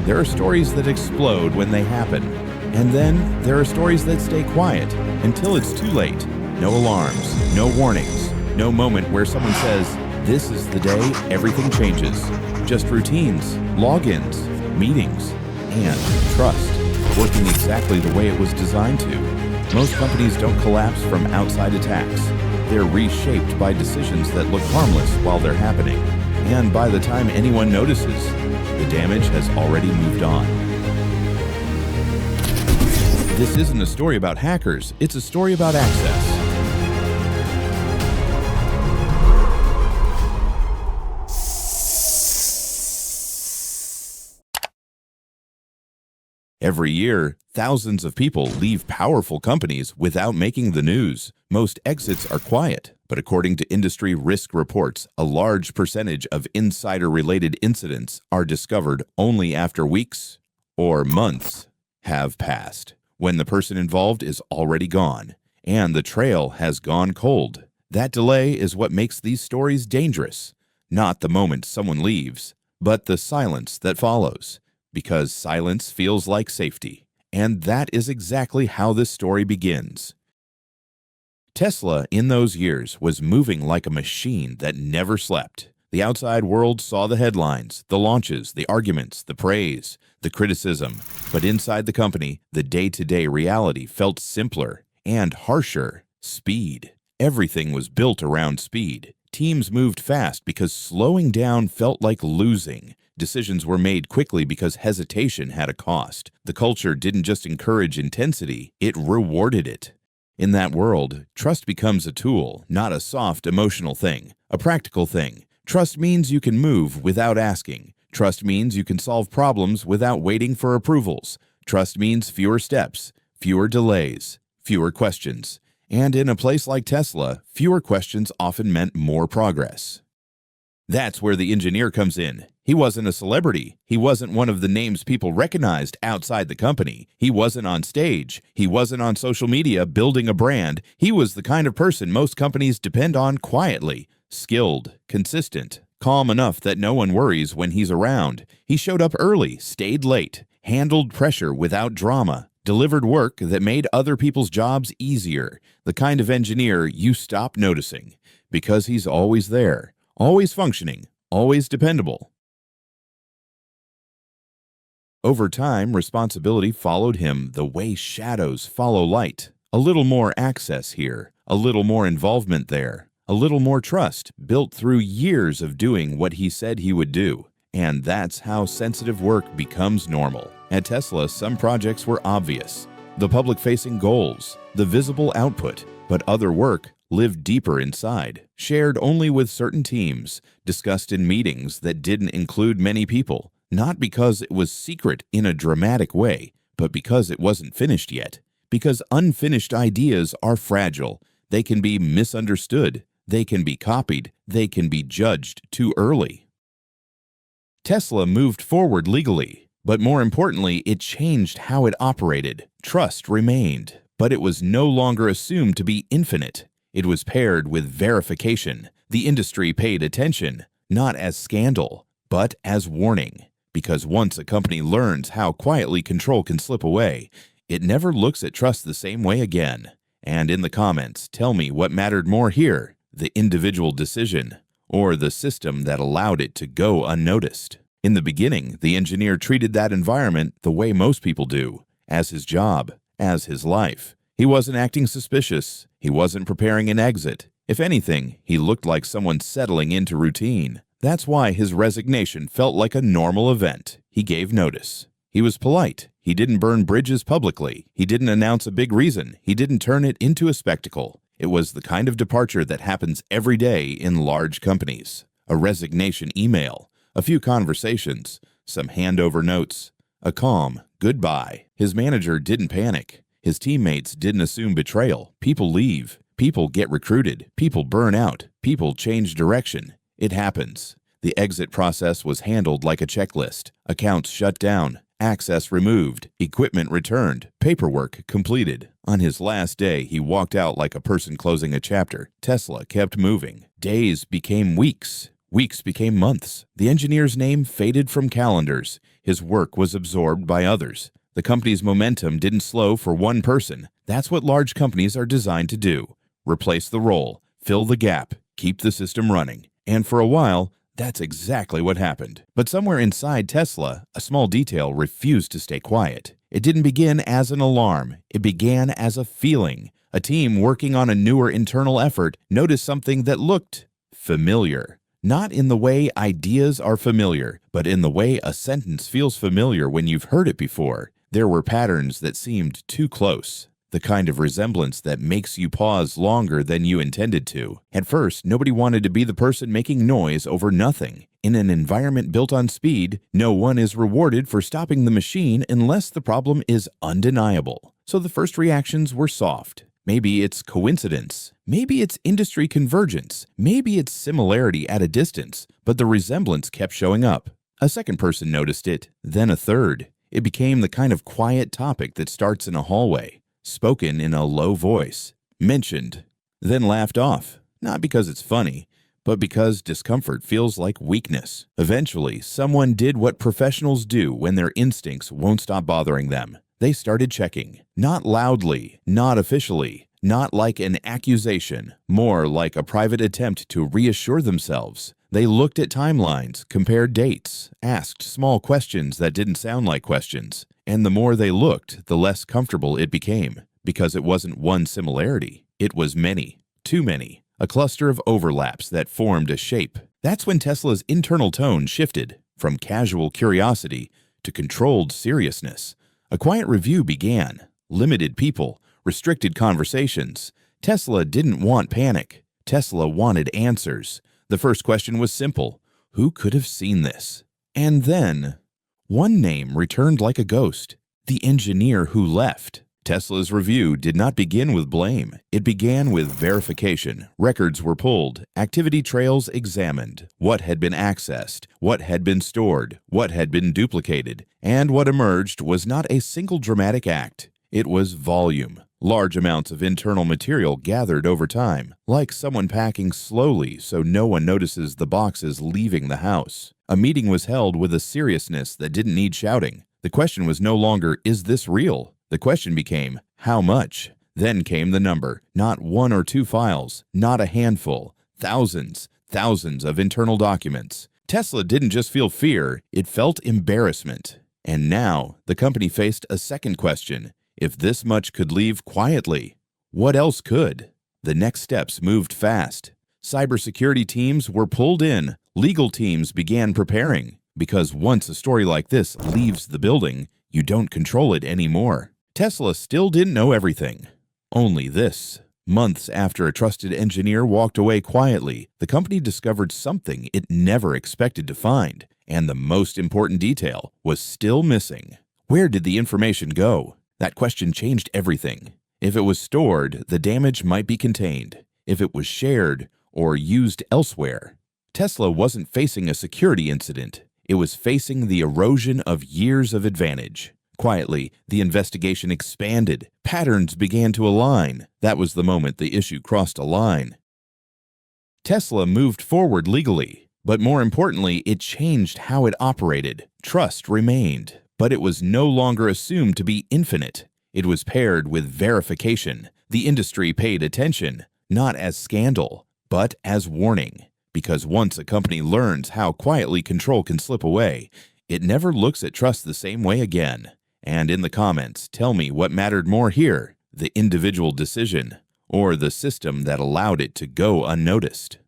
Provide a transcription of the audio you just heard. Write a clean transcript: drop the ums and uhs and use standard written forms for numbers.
There are stories that explode when they happen. And then there are stories that stay quiet until it's too late. No alarms, no warnings, no moment where someone says, "This is the day everything changes." Just routines, logins, meetings, and trust, working exactly the way it was designed to. Most companies don't collapse from outside attacks. They're reshaped by decisions that look harmless while they're happening. And by the time anyone notices, the damage has already moved on. This isn't a story about hackers, it's a story about access. Every year, thousands of people leave powerful companies without making the news. Most exits are quiet, but according to industry risk reports, a large percentage of insider-related incidents are discovered only after weeks or months have passed, when the person involved is already gone, and the trail has gone cold. That delay is what makes these stories dangerous, not the moment someone leaves, but the silence that follows. Because silence feels like safety. And that is exactly how this story begins. Tesla, in those years, was moving like a machine that never slept. The outside world saw the headlines, the launches, the arguments, the praise, the criticism. But inside the company, the day-to-day reality felt simpler and harsher. Speed. Everything was built around speed. Teams moved fast because slowing down felt like losing. Decisions were made quickly because hesitation had a cost. The culture didn't just encourage intensity, it rewarded it. In that world, trust becomes a tool, not a soft emotional thing, a practical thing. Trust means you can move without asking. Trust means you can solve problems without waiting for approvals. Trust means fewer steps, fewer delays, fewer questions. And in a place like Tesla, fewer questions often meant more progress. That's where the engineer comes in. He wasn't a celebrity. He wasn't one of the names people recognized outside the company. He wasn't on stage. He wasn't on social media building a brand. He was the kind of person most companies depend on quietly, skilled, consistent, calm enough that no one worries when he's around. He showed up early, stayed late, handled pressure without drama, delivered work that made other people's jobs easier. The kind of engineer you stop noticing because he's always there. Always functioning, always dependable. Over time, responsibility followed him the way shadows follow light. A little more access here, a little more involvement there, a little more trust built through years of doing what he said he would do. And that's how sensitive work becomes normal. At Tesla, some projects were obvious. The public-facing goals, the visible output, but other work lived deeper inside, shared only with certain teams, discussed in meetings that didn't include many people, not because it was secret in a dramatic way, but because it wasn't finished yet. Because unfinished ideas are fragile. They can be misunderstood. They can be copied. They can be judged too early. Tesla moved forward legally, but more importantly, it changed how it operated. Trust remained, but it was no longer assumed to be infinite. It was paired with verification. The industry paid attention, not as scandal, but as warning. Because once a company learns how quietly control can slip away, it never looks at trust the same way again. And in the comments, tell me what mattered more here, the individual decision or the system that allowed it to go unnoticed. In the beginning, the engineer treated that environment the way most people do, as his job, as his life. He wasn't acting suspicious. He wasn't preparing an exit. If anything, he looked like someone settling into routine. That's why his resignation felt like a normal event. He gave notice. He was polite. He didn't burn bridges publicly. He didn't announce a big reason. He didn't turn it into a spectacle. It was the kind of departure that happens every day in large companies. A resignation email, a few conversations, some handover notes, a calm goodbye. His manager didn't panic. His teammates didn't assume betrayal. People leave. People get recruited. People burn out. People change direction. It happens. The exit process was handled like a checklist. Accounts shut down. Access removed. Equipment returned. Paperwork completed. On his last day, he walked out like a person closing a chapter. Tesla kept moving. Days became weeks. Weeks became months. The engineer's name faded from calendars. His work was absorbed by others. The company's momentum didn't slow for one person. That's what large companies are designed to do. Replace the role, fill the gap, keep the system running. And for a while, that's exactly what happened. But somewhere inside Tesla, a small detail refused to stay quiet. It didn't begin as an alarm. It began as a feeling. A team working on a newer internal effort noticed something that looked familiar. Not in the way ideas are familiar, but in the way a sentence feels familiar when you've heard it before. There were patterns that seemed too close. The kind of resemblance that makes you pause longer than you intended to. At first, nobody wanted to be the person making noise over nothing. In an environment built on speed, no one is rewarded for stopping the machine unless the problem is undeniable. So the first reactions were soft. Maybe it's coincidence. Maybe it's industry convergence. Maybe it's similarity at a distance, but the resemblance kept showing up. A second person noticed it, then a third. It became the kind of quiet topic that starts in a hallway. Spoken in a low voice, mentioned, then laughed off, not because it's funny, but because discomfort feels like weakness. Eventually, someone did what professionals do when their instincts won't stop bothering them. They started checking, not loudly, not officially, not like an accusation, more like a private attempt to reassure themselves. They looked at timelines, compared dates, asked small questions that didn't sound like questions. And the more they looked, the less comfortable it became, because it wasn't one similarity. It was many, too many, a cluster of overlaps that formed a shape. That's when Tesla's internal tone shifted from casual curiosity to controlled seriousness. A quiet review began. Limited people, restricted conversations. Tesla didn't want panic. Tesla wanted answers. The first question was simple. Who could have seen this? And then one name returned like a ghost, the engineer who left. Tesla's review did not begin with blame. It began with verification. Records were pulled, activity trails examined, what had been accessed, what had been stored, what had been duplicated, and what emerged was not a single dramatic act. It was volume. Large amounts of internal material gathered over time, like someone packing slowly so no one notices the boxes leaving the house. A meeting was held with a seriousness that didn't need shouting. The question was no longer, is this real? The question became, how much? Then came the number, not one or two files, not a handful, thousands of internal documents. Tesla didn't just feel fear, it felt embarrassment. And now, the company faced a second question. If this much could leave quietly, what else could? The next steps moved fast. Cybersecurity teams were pulled in. Legal teams began preparing. Because once a story like this leaves the building, you don't control it anymore. Tesla still didn't know everything. Only this. Months after a trusted engineer walked away quietly, the company discovered something it never expected to find. And the most important detail was still missing. Where did the information go? That question changed everything. If it was stored, the damage might be contained. If it was shared or used elsewhere. Tesla wasn't facing a security incident. It was facing the erosion of years of advantage. Quietly, the investigation expanded. Patterns began to align. That was the moment the issue crossed a line. Tesla moved forward legally, but more importantly, it changed how it operated. Trust remained. But it was no longer assumed to be infinite. It was paired with verification. The industry paid attention, not as scandal, but as warning. Because once a company learns how quietly control can slip away, it never looks at trust the same way again. And in the comments, tell me what mattered more here, the individual decision or the system that allowed it to go unnoticed.